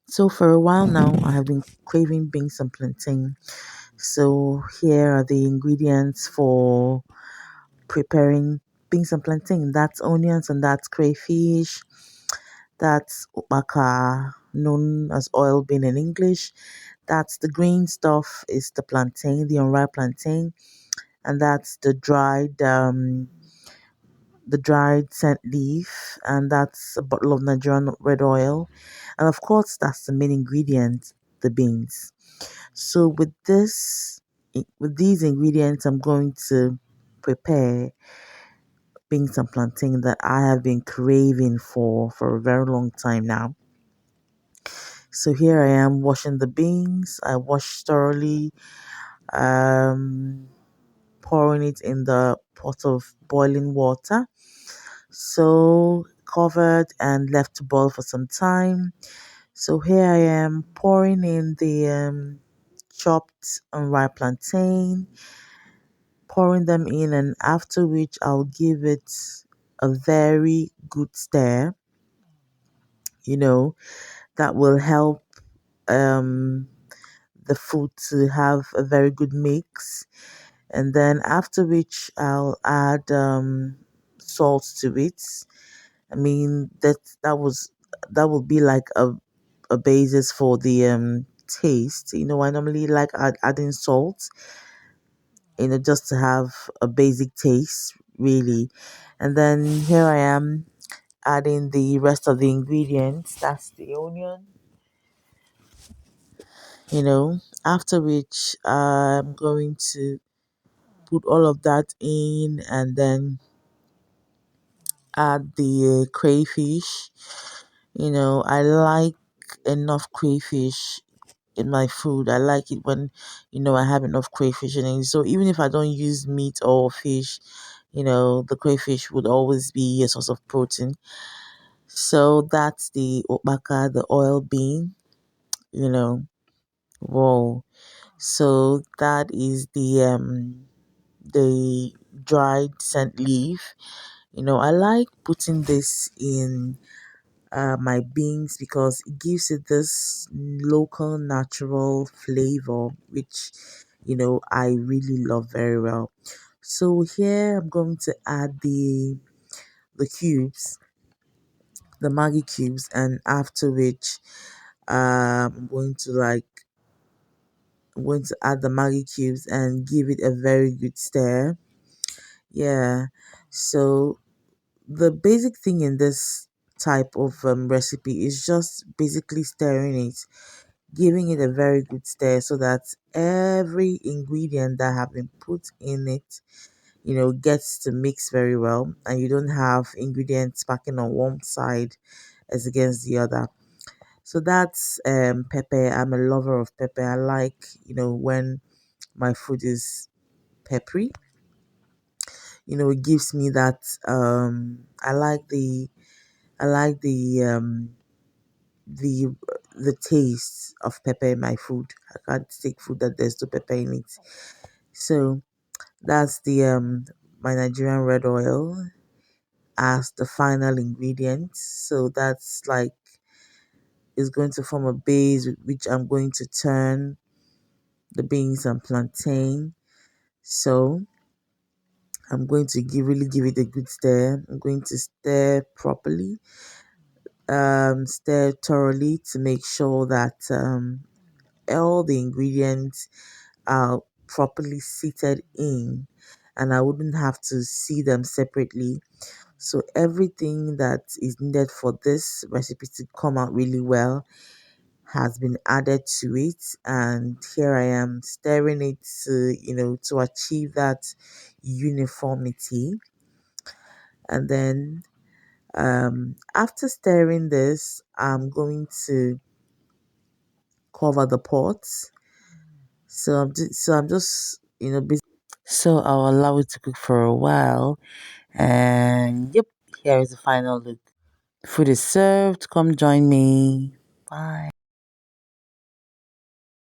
So for a while now, I have been craving beans and plantain. So here are the ingredients for preparing beans and plantain. That's onions and that's crayfish. That's opaka, known as oil bean in English. That's the green stuff is the plantain, the unripe plantain, and that's the dried scent leaf, and that's a bottle of Nigerian red oil, and of course that's the main ingredient, the beans. So with these ingredients, I'm going to prepare beans and plantain that I have been craving for a very long time now. So here I am washing the beans. I wash thoroughly, um, pouring it in the pot of boiling water. So covered and left to boil for some time. So here I am pouring in the chopped and ripe plantain, pouring them in, and after which I'll give it a very good stir. You know, that will help um, the food to have a very good mix. And then after which I'll add salt to it. I mean that will be like a basis for the taste. I normally like adding salt, just to have a basic taste, really. And then here I am adding the rest of the ingredients. That's the onion, after which I'm going to put all of that in and then add the crayfish. I like enough crayfish in my food. I like it when I have enough crayfish in it. So even if I don't use meat or fish, the crayfish would always be a source of protein. So that's the opaka, the oil bean, you know. Wow. So that is the dried scent leaf. I like putting this in my beans because it gives it this local natural flavor, which I really love very well. So here I'm going to add the cubes, the Maggi cubes, and after which I'm going to add the Maggi cubes and give it a very good stir. Yeah. So the basic thing in this type of recipe is just basically stirring it, giving it a very good stir so that every ingredient that have been put in it, gets to mix very well, and you don't have ingredients packing on one side as against the other. So that's pepper. I'm a lover of pepper. I like, when my food is peppery. It gives me that I like the the taste of pepper in my food. I can't take food that there's no pepper in it. So that's the my Nigerian red oil as the final ingredient. So that's like is going to form a base with which I'm going to turn the beans and plantain. So I'm going to really give it a good stir. I'm going to stir properly, stir thoroughly to make sure that all the ingredients are properly seated in, and I wouldn't have to see them separately. So everything that is needed for this recipe to come out really well has been added to it, and here I am stirring it to achieve that uniformity. And then after stirring this, I'm going to cover the pot. So I'm just so I'll allow it to cook for a while, and yep, here is the final look. Food is served. Come join me. Bye.